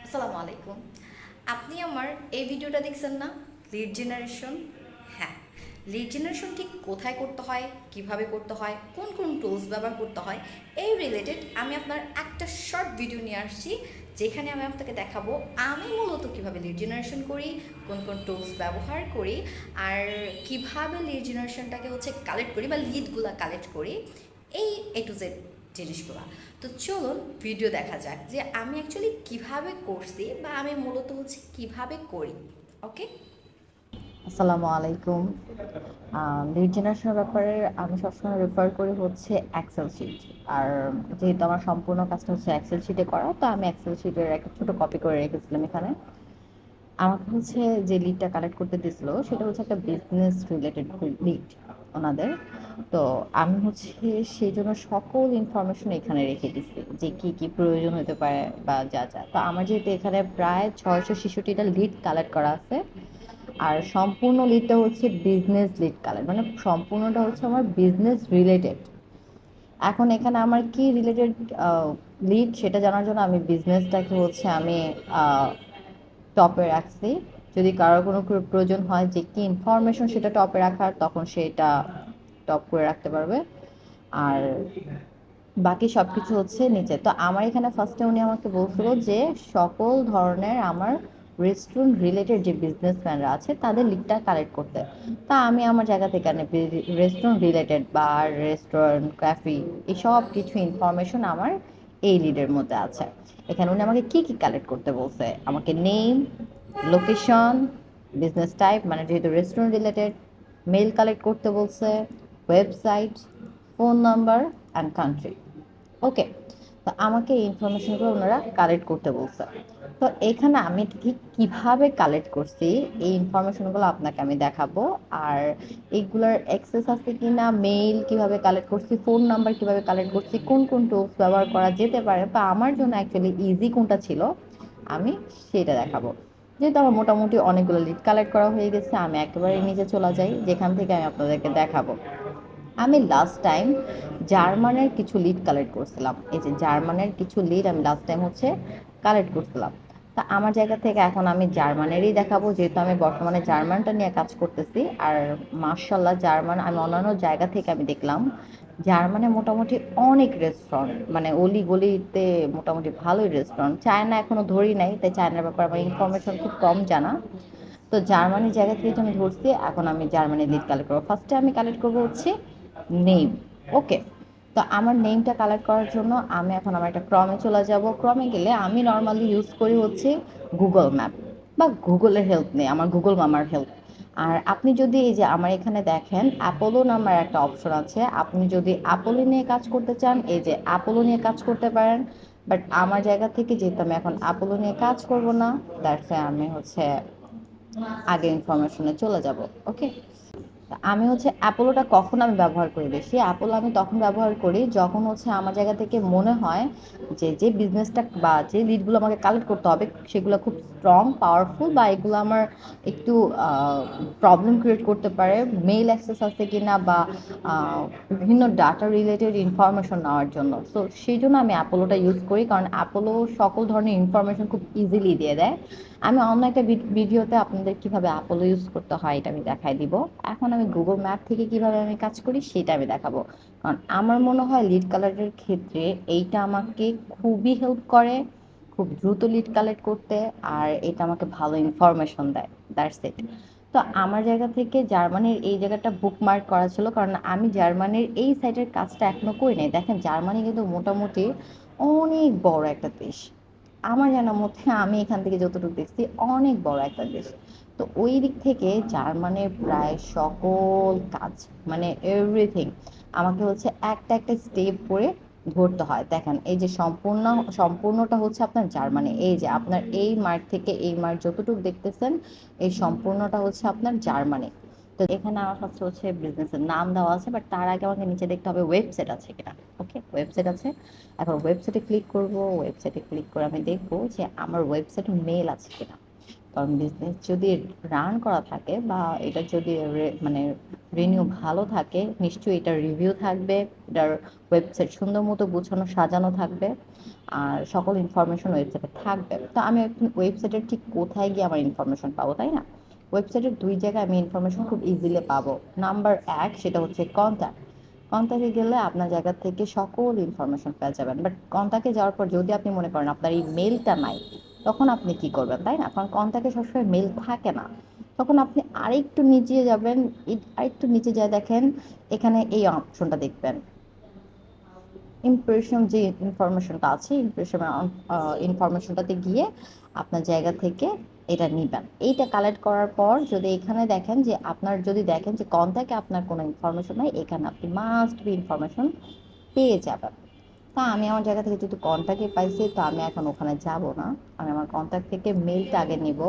আসসালামু আলাইকুম। আপনি আমার এই ভিডিওটা দেখছেন না? Lead generation. হ্যাঁ, লিড জেনারেশন ঠিক কোথায় করতে হয়, কিভাবে করতে হয়, কোন কোন টুলস ব্যবহার করতে হয়, এই রিলেটেড আমি আপনার একটা শর্ট ভিডিও নিয়ে আসছি, যেখানে আমি আপনাকে দেখাবো আমি মূলত কিভাবে লিড জেনারেশন করি, কোন কোন টুলস ব্যবহার করি, আর কিভাবে লিড জেনারেশনটাকে কালেক্ট করি বা লিডগুলা কালেক্ট করি, এই A to Z জিনিসগুলা। তো চলুন ভিডিও দেখা যাক যে আমি অ্যাকচুয়ালি কিভাবে করছি বা আমি মূলত কিভাবে করি। ওকে। আসসালামু আলাইকুম। লিড জেনারেশনের ব্যাপারে আমি সবসময় রেফার করি হচ্ছে এক্সেল শিট। আর যেহেতু আমার সম্পূর্ণ কাজটা হচ্ছে এক্সেল শিটে করা, তো আমি এক্সেল শিটের একটা ছোট কপি করে রেখেছিলাম এখানে। আমাকে হচ্ছে যে লিডটা কালেক্ট করতে দিয়েছিল সেটা হচ্ছে একটা বিজনেস রিলেটেড লিড ওনাদের। তো আমি হচ্ছে সেই জন্য সকল ইনফরমেশন এখানে রেখে দিচ্ছি যে কি কি প্রয়োজন হতে পারে বা যা যা। তো আমার যেহেতু এখানে প্রায় 666টা লিড কালেক্ট করা আছে, আর সম্পূর্ণ লিডটা হচ্ছে বিজনেস লিড কালেক্ট, মানে সম্পূর্ণটা হচ্ছে আমার বিজনেস রিলেটেড। এখন এখানে আমার কি রিলেটেড লিড সেটা জানার জন্য আমি বিজনেসটাকে হচ্ছে আমি টপে রাখছি। যদি কারোর কোনো প্রয়োজন হয় যে কি ইনফরমেশন সেটা টপে রাখার, তখন সেটা টপ করে রাখতে পারবে। আর বাকি সবকিছু হচ্ছে নিচে। তো আমার এখানে ফার্স্টে উনি আমাকে বলছিল যে সকল ধরনের আমার রেস্টুরেন্ট রিলেটেড যে বিজনেসম্যানরা আছে তাদের লিডটা কালেক্ট করতে। তা আমি আমার জায়গা থেকে রেস্টুরেন্ট রিলেটেড বার, রেস্টুরেন্ট, ক্যাফে, এই সব কিছু ইনফরমেশন আমার এই লিডের মধ্যে আছে। এখানে উনি আমাকে কি কি কালেক্ট করতে বলছে, আমাকে নেম, লোকেশন, বিজনেস টাইপ মানে যেহেতু রেস্টুরেন্ট রিলেটেড, মেল কালেক্ট করতে বলছে, website, phone number and country. Okay. তো আমাকে এই ইনফরমেশনগুলো ওনারা কালেক্ট করতে বলছে। তো এখানে আমি ঠিক কিভাবে কালেক্ট করছি এই ইনফরমেশনগুলো আপনাকে আমি দেখাবো। আর এইগুলোর অ্যাক্সেস আছে কিনা, মেইল কিভাবে কালেক্ট করছি, ফোন নাম্বার কিভাবে কালেক্ট করছি, কোন কোন টুলস ব্যবহার করা যেতে পারে বা আমার জন্য অ্যাকচুয়ালি ইজি কোনটা ছিল, আমি সেটা দেখাবো। যেহেতু আমার মোটামুটি অনেকগুলো লিড কালেক্ট করা হয়ে গেছে, আমি একেবারে নিচে চলে যাই যেখান থেকে আমি আপনাদেরকে দেখাবো। আমি লাস্ট টাইম জার্মানের কিছু লিড কালেক্ট করছিলাম। এই যে জার্মানের কিছু লিড আমি লাস্ট টাইম হচ্ছে কালেক্ট করছিলাম। তা আমার জায়গা থেকে এখন আমি জার্মানেরই দেখাবো, যেহেতু আমি বর্তমানে জার্মানটা নিয়ে কাজ করতেছি। আর মার্শাল্লাহ জার্মান আমি অন্যান্য জায়গা থেকে আমি দেখলাম জার্মানে মোটামুটি অনেক রেস্টুরেন্ট, মানে অলি গলিতে মোটামুটি ভালোই রেস্টুরেন্ট। চায়না এখনো ধরি নাই, তাই চায়নার ব্যাপারে আমার ইনফরমেশন খুব কম জানা। তো জার্মানির জায়গা থেকে যে আমি ধরছি, এখন আমি জার্মানির লিড কালেক্ট করবো। ফার্স্টে আমি কালেক্ট করবো হচ্ছে নেম। ওকে। তো আমার নেমটা কালেক্ট করার জন্য আমি এখন আমার একটা ক্রমে চলে যাব। ক্রমে গেলে আমি নর্মালি ইউজ করি হচ্ছে গুগল ম্যাপ বা গুগলের হেল্প নেই, আমার গুগল মামার হেল্প। আর আপনি যদি এই যে আমার এখানে দেখেন অ্যাপোলো নাম্বার একটা অপশন আছে, আপনি যদি অ্যাপোলো নিয়ে কাজ করতে চান এই যে অ্যাপোলো নিয়ে কাজ করতে পারেন। বাট আমার জায়গা থেকে যেহেতু আমি এখন অ্যাপোলো নিয়ে কাজ করব না, দ্যাটস আমি হচ্ছে আগে ইনফরমেশনে চলে যাব। ওকে। আমি হচ্ছে অ্যাপোলোটা কখন আমি ব্যবহার করি বেশি, অ্যাপোলো আমি তখন ব্যবহার করি যখন হচ্ছে আমার জায়গা থেকে মনে হয় যে যে বিজনেসটা বা যে লিডগুলো আমাকে কালেক্ট করতে হবে সেগুলো খুব স্ট্রং, পাওয়ারফুল, বা এগুলো আমার একটু প্রবলেম ক্রিয়েট করতে পারে, মেইল অ্যাক্সেস আছে কিনা বা আহ, বিভিন্ন ডাটা রিলেটেড ইনফরমেশন নেওয়ার জন্য। সো সেই জন্য আমি অ্যাপোলোটা ইউজ করি, কারণ অ্যাপোলো সকল ধরনের ইনফরমেশন খুব ইজিলি দিয়ে দেয়। আমি অন্য একটা ভিডিওতে আপনাদের কিভাবে অ্যাপোলো ইউজ করতে হয় এটা আমি দেখাই দিব। এখন আমি গুগল ম্যাপ থেকে কিভাবে আমি কাজ করি সেটা আমি দেখাবো। কারণ আমার মনে হয় লিড কালেক্টের ক্ষেত্রে এইটা আমাকে খুবই হেল্প করে, খুব দ্রুত লিড কালেক্ট করতে। আর এটা আমাকে ভালো ইনফরমেশন দেয়। That's it. তো আমার জায়গা থেকে জার্মানির এই জায়গাটা বুকমার্ক করা ছিল, কারণ আমি জার্মানির এই সাইডের কাজটা এখনো করি নাই। দেখেন জার্মানি কিন্তু মোটামুটি অনেক বড় একটা দেশ। আমার জানার মধ্যে আমি এখান থেকে যতটুকু দেখছি অনেক বড় একটা দেশ। তো ওই দিক থেকে জার্মানির প্রায় সকল কাজ, মানে এভরিথিং আমাকে হচ্ছে একটা একটা স্টেপ করে ধরতে হয়। দেখেন এই যে সম্পূর্ণটা হচ্ছে আপনার জার্মানি, এই যে আপনার এই মার্ক থেকে এই মার্ক যতটুকু দেখতেছেন এই সম্পূর্ণটা হচ্ছে আপনার জার্মানি। তো এখানে আমার ফার্স্ট হচ্ছে বিজনেসের নাম দেওয়া আছে, বাট তার আগে আমাকে নিচে দেখতে হবে ওয়েবসাইট আছে কিনা। ওকে, ওয়েবসাইট আছে। এখন ওয়েবসাইটে ক্লিক করব। ওয়েবসাইটে ক্লিক করে আমি দেখব যে আমার ওয়েবসাইটে মেল আছে কিনা। কারণ বিজনেস যদি রান করা থাকে বা এটা যদি মানে রিনিউ ভালো থাকে, নিশ্চয়ই এটার রিভিউ থাকবে, এটার ওয়েবসাইট সুন্দর মতো গুছানো সাজানো থাকবে, আর সকল ইনফরমেশন ওয়েবসাইটে থাকবে। তো আমি এখন ওয়েবসাইটের ঠিক কোথায় গিয়ে আমার ইনফরমেশন পাবো, তাই না? ওয়েবসাইটের দুই জায়গায় আমি ইনফরমেশন খুব ইজিলি পাবো। নাম্বার এক, সেটা হচ্ছে কন্ট্যাক্ট। কন্ট্যাক্টে গেলে আপনার জায়গা থেকে সকল ইনফরমেশন পেয়ে যাবেন। বাট কন্ট্যাক্টে যাওয়ার পর যদি আপনি মনে করেন আপনার এই মেলটা নাই, তখন আপনি কি করবেন, তাই না? কারণ কন্ট্যাক্টে সবসময় মেল থাকে না। তখন আপনি আরেকটু নিচে যাবেন, আরেকটু নিচে যায় দেখেন, এখানে এই অপশনটা দেখবেন, ইমপ্রেশন যে ইনফরমেশনটা আছে, ইনফরমেশনটাতে গিয়ে আপনার জায়গা থেকে এটা নিবেন। এইটা কালেক্ট করার পর যদি এখানে দেখেন যে আপনার, যদি দেখেন যে কন্ট্যাক্টে আপনার কোনো ইনফরমেশন নাই, এখানে আপনি মাস্ট বি ইনফরমেশন পেয়ে যাবেন। তা আমি আমার জায়গা থেকে যেহেতু কন্ট্যাক্টে পাইছি, তো আমি এখন ওখানে যাব না, আমি আমার কন্ট্যাক্ট থেকে মেলটা আগে নিব।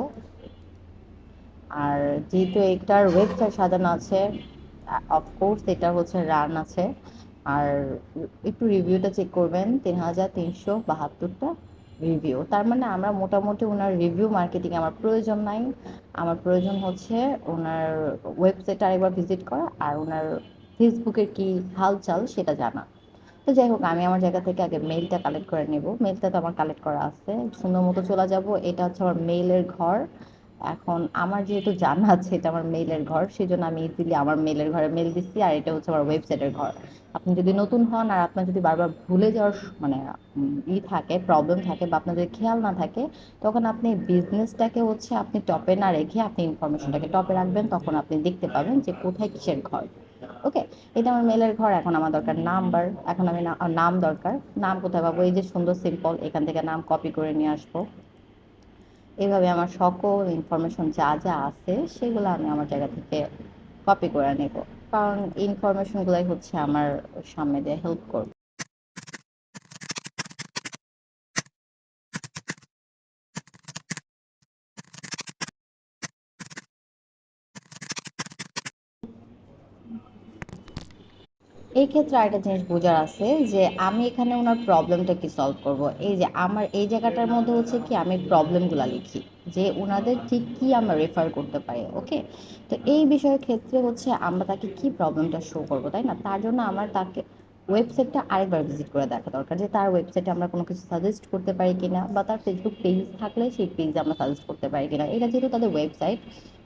আর যেহেতু এটার ওয়েবসাইট সাজানো আছে, অফকোর্স এটা হচ্ছে রান আছে। আর একটু রিভিউটা চেক করবেন, 3372টা রিভিউ। তার মানে আমরা মোটামুটি ওনার রিভিউ মার্কেটিং আমার প্রয়োজন নাই। আমার প্রয়োজন হচ্ছে ওনার ওয়েবসাইট আরেকবার ভিজিট করা আর ওনার ফেসবুকের কি হালচাল সেটা জানা। তো যাই হোক, আমি আমার জায়গা থেকে আগে মেইলটা কালেক্ট করে নেব। মেইলটা তো আমার কালেক্ট করা আছে, সুন্দর মতো চলে যাব। এটা হচ্ছে আমার মেইলের ঘর। এখন আমার যেহেতু জানা আছে এটা আমার মেইলের ঘর, সেই জন্য আমি ইজিলি আমার মেইলের ঘরে মেইল দিচ্ছি, আর এটা হচ্ছে আমার ওয়েবসাইটের ঘর। আপনি যদি নতুন হন আর আপনার যদি বারবার ভুলে যাওয়ার মানে থাকে, প্রবলেম থাকে, বা আপনার যদি খেয়াল না থাকে, তখন আপনি বিজনেসটাকে হচ্ছে আপনি টপে না রেখে আপনি ইনফরমেশনটাকে টপে রাখবেন, তখন আপনি দেখতে পাবেন যে কোথায় কিসের ঘর। ওকে, এটা আমার মেলের ঘর। এখন আমার দরকার নাম্বার, এখন আমি নাম দরকার। নাম কোথায় পাবো? এই যে সুন্দর সিম্পল, এখান থেকে নাম কপি করে নিয়ে আসবো। এইভাবে আমার সকল ইনফরমেশন যা যা আছে সেগুলো আমি আমার জায়গা থেকে কপি করে নেব, কারণ এই ইনফরমেশনগুলোই হচ্ছে আমার সামনে দিয়ে হেল্প করবে। এই ক্ষেত্রে আরেকটা জিনিস বোঝার আছে যে আমি এখানে ওনার প্রবলেমটা কি সলভ করব। এই যে আমার এই জায়গাটার মধ্যে হচ্ছে কি আমি প্রবলেমগুলো লিখি, যে ওনাদের ঠিক কি আমরা রেফার করতে পারি। ওকে, তো এই বিষয়ের ক্ষেত্রে হচ্ছে আমরা তাকে কি প্রবলেমটা শো করবো, তাই না? তার জন্য আমার তাকে ওয়েবসাইটটা আরেকবার ভিজিট করে দেখা দরকার, যে তার ওয়েবসাইটে আমরা কোনো কিছু সাজেস্ট করতে পারি কিনা, বা তার ফেসবুক পেজ থাকলে সেই পেজে আমরা সাজেস্ট করতে পারি কিনা। এটা যেহেতু তাদের ওয়েবসাইট,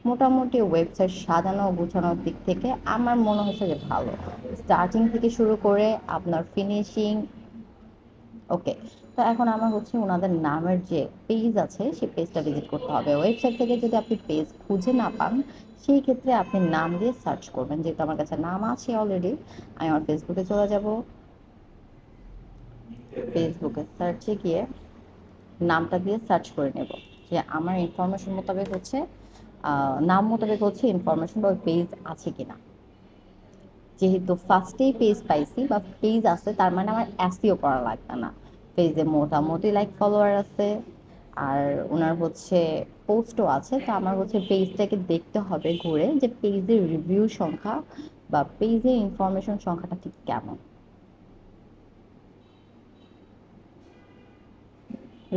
মোটামুটি ওয়েবসাইট সাজানো গোছানোর দিক থেকে আমার মনে হচ্ছে যে ভালো, স্টার্টিং থেকে শুরু করে আপনার ফিনিশিং। ওকে, তো এখন আমার হচ্ছে ওনাদের নামের যে পেজ আছে সেই পেজটা ভিজিট করতে হবে। ওয়েবসাইট থেকে যদি আপনি পেজ খুঁজে না পান, সেই ক্ষেত্রে আপনি নাম দিয়ে সার্চ করবেন। যেহেতু আমার কাছে নাম আছে অলরেডি, আমি আমার ফেসবুকে চলে যাব। ফেসবুকে সার্চে গিয়ে নামটা দিয়ে সার্চ করে নেব, যে আমার ইনফরমেশন মোতাবেক হচ্ছে নাম মোতাবেক হচ্ছে ইনফরমেশন বা পেজ আছে কিনা। যেহেতু ফার্স্টেই পেজ পাইছি বা পেজ আছে, তার মানে আমার এসইও করা লাগবে না। পেজে মোটামুটি লাইক ফলোয়ার আছে, আর ওনার হচ্ছে পোস্টও আছে। তো আমার হচ্ছে পেজটাকে দেখতে হবে ঘুরে, যে পেজের রিভিউ সংখ্যা বা পেজের ইনফরমেশন সংখ্যাটা ঠিক কেমন।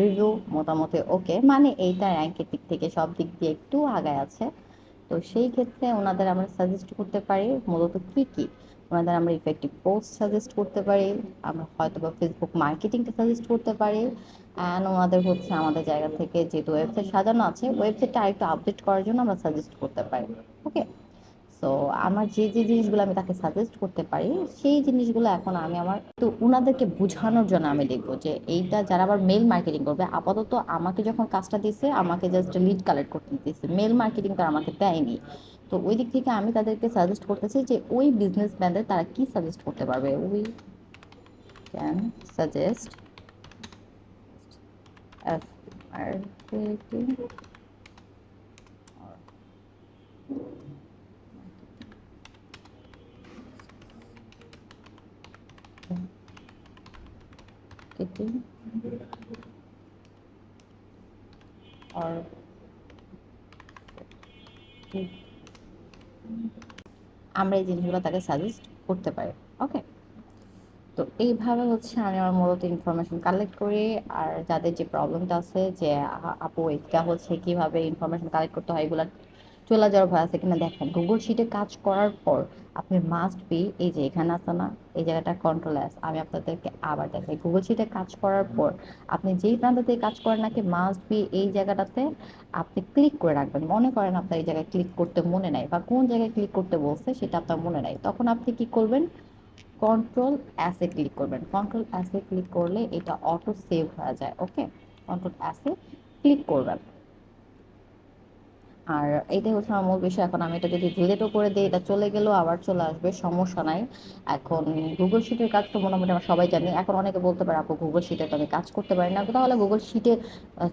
রিভিউ মোটামুটি ওকে, মানে এইটা র্যাঙ্কের দিক থেকে সব দিক দিয়ে একটু আগায় আছে। তো সেই ক্ষেত্রে ওনাদের আমরা সাজেস্ট করতে পারি মূলত কি কি। ওনাদের আমরা ইফেক্টিভ পোস্ট সাজেস্ট করতে পারি, আমরা হয়তো বা ফেসবুক মার্কেটিংটা সাজেস্ট করতে পারি, অ্যান্ড ওনাদের হচ্ছে আমাদের জায়গা থেকে যেহেতু ওয়েবসাইট সাজানো আছে, ওয়েবসাইটটা আরেকটু আপডেট করার জন্য আমরা সাজেস্ট করতে পারি। ওকে, সো আমার যে যে জিনিসগুলো আমি তাকে সাজেস্ট করতে পারি, সেই জিনিসগুলো এখন আমি আমার তো ওনাদেরকে বোঝানোর জন্য আমি লিখবো, যে এইটা যারা আবার মেল মার্কেটিং করবে, আপাতত আমাকে যখন কাজটা দিছে আমাকে জাস্ট লিড কালেক্ট করতে দিতেছে, মেল মার্কেটিংটা আমাকে দেয়নি। তো ওই দিক থেকে আমি তাদেরকে সাজেস্ট করতেছি যে ওই বিজনেসম্যানদের তারা কি সাজেস্ট করতে পারবে। We can suggest marketing marketing or আমরা এই জিনিসগুলো তাকে সাজেস্ট করতে পারি। ওকে, তো এইভাবে হচ্ছে আমি আমার মূলত ইনফরমেশন কালেক্ট করি। আর যাদের যে প্রবলেমটা আছে যে আপু এটা হচ্ছে কিভাবে ইনফরমেশন কালেক্ট করতে হয়, এগুলা চলে যাওয়ার ভয় আছে কিনা, দেখেন গুগল শিটে কাজ করার পর আপনি মাস্ট বি, এই যে এখানে আছে না, এই জায়গাটা কন্ট্রোল এস, আমি আপনাদেরকে আবার দেখাই। গুগল শিটে কাজ করার পর আপনি যেই প্রান্ত থেকে কাজ করেন নাকি, মাস্ট বি এই জায়গাটাতে আপনি ক্লিক করে রাখবেন। মনে করেন আপনার এই জায়গায় ক্লিক করতে মনে নাই, বা কোন জায়গায় ক্লিক করতে বলছে সেটা আপনার মনে নাই, তখন আপনি কি করবেন, কন্ট্রোল অ্যাসে ক্লিক করবেন। কন্ট্রোল অ্যাসে ক্লিক করলে এটা অটো সেভ হয়ে যায়। ওকে, কন্ট্রোল অ্যাসে ক্লিক করবেন। আর এইটাই হচ্ছে আমার মূল বিষয়। এখন আমি এটা যদি ডিলেটও করে দিই, এটা চলে গেলেও আবার চলে আসবে, সমস্যা নাই। এখন গুগল শিটের কাজ তো মোটামুটি আমরা সবাই জানি। এখন অনেকে বলতে পারে আপু গুগল শিটে তো আমি কাজ করতে পারি না, তাহলে গুগল শিটে,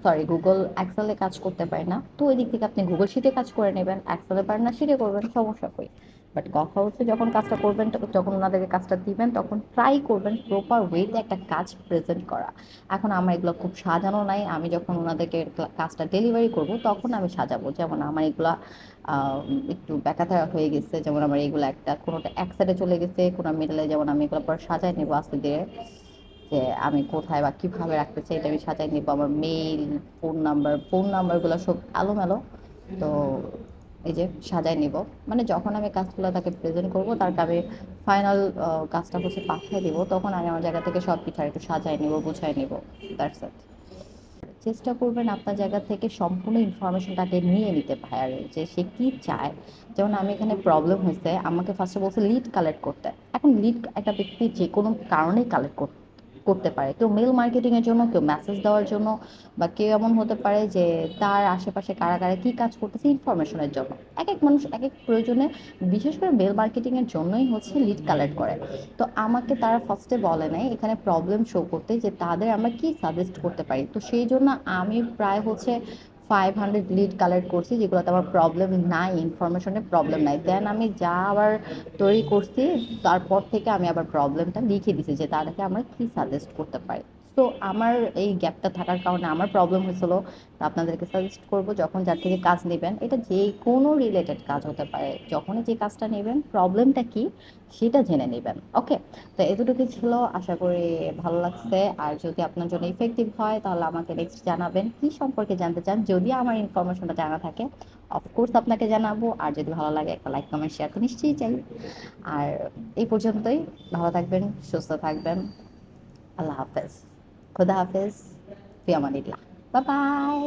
সরি গুগল এক্সেলে কাজ করতে পারি না, তো ওই দিক থেকে আপনি গুগল শিটে কাজ করে নেবেন, এক্সেলে পারেন না শিটে করবেন, সমস্যা কই। বাট কথা হচ্ছে যখন কাজটা করবেন, যখন ওনাদেরকে কাজটা দিবেন, তখন ট্রাই করবেন প্রপার ওয়েতে একটা কাজ প্রেজেন্ট করা। এখন আমার এগুলো খুব সাজানো নাই, আমি যখন ওনাদেরকে কাজটা ডেলিভারি করব তখন আমি সাজাবো। যেমন আমার এগুলা একটু ব্যাকাথা হয়ে গেছে, যেমন আমার এগুলো একটা কোনোটা এক সাইডে চলে গেছে, কোনো মিডলে, যেমন আমি এগুলো পরে সাজাই নেবো আস্তে ধীরে, যে আমি কোথায় বা কিভাবে রাখতে চাই এটা আমি সাজাই নিব। আমার মেইল, ফোন নাম্বারগুলো সব এলোমেলো, তো এই যে সাজাই নিব। মানে যখন আমি কাজগুলো তাকে প্রেজেন্ট করব, তারকে আমি ফাইনাল কাজটা হচ্ছে পাঠিয়ে দিব, তখন আমি আমার জায়গা থেকে সব কিছু আর একটু সাজাই নিব, গুছাই নিব। That's it. চেষ্টা করবেন আপনার জায়গা থেকে সম্পূর্ণ ইনফরমেশনটাকে নিয়ে নিতে, ভাইয়ার যে সে কি চায়। যেমন আমি এখানে প্রবলেম হয়েছে, আমাকে ফার্স্টে বলছে লিড কালেক্ট করতে। এখন লিড একটা ব্যক্তি যে কোনো কারণেই কালেক্ট করতে পারে, কেউ মেল মার্কেটিং এর জন্য, কেউ মেসেজ দেওয়ার জন্য, বা কেউ এমন হতে পারে যে তার আশেপাশে কারা কারা কি কাজ করতেছে ইনফরমেশনের জন্য। এক এক মানুষ এক এক প্রয়োজনে, বিশেষ করে মেল মার্কেটিং এর জন্যই হচ্ছে লিড কালেক্ট করে। তো আমাকে তারা ফার্স্টে বলে নাই এখানে প্রবলেম শো করতে, যে তাদের আমরা কি সাজেস্ট করতে পারি। তো সেই জন্য আমি প্রায় হচ্ছে 500 লিড কালেক্ট করছি, যেগুলোতে আমার প্রবলেম নাই, ইনফরমেশনের প্রবলেম নাই। দেন আমি যা আবার তৈরি করছি, তারপর থেকে আমি আবার প্রবলেমটা লিখে দিছি যে তাদেরকে আমরা কি সাজেস্ট করতে পারি। তো আমার এই গ্যাপটা থাকার কারণে আমার প্রবলেম হয়েছিল। তো আপনাদেরকে সাজেস্ট করব, যখন যার থেকে কাজ নেবেন, এটা যে কোনো রিলেটেড কাজ হতে পারে, যখনই যে কাজটা নেবেন প্রবলেমটা কি সেটা জেনে নেবেন। ওকে, তো এতটুকু ছিল, আশা করি ভালো লাগছে। আর যদি আপনার জন্য ইফেক্টিভ হয় তাহলে আমাকে নেক্সট জানাবেন কি সম্পর্কে জানতে চান, যদি আমার ইনফরমেশনটা জানা থাকে অফকোর্স আপনাকে জানাবো। আর যদি ভালো লাগে একটা লাইক কমেন্ট শেয়ার তো নিশ্চয়ই চাই। আর এই পর্যন্তই, ভালো থাকবেন, সুস্থ থাকবেন, আল্লাহ হাফেজ, খুদা হাফেজ, ফি আমানিল্লাহ, বাই বাই।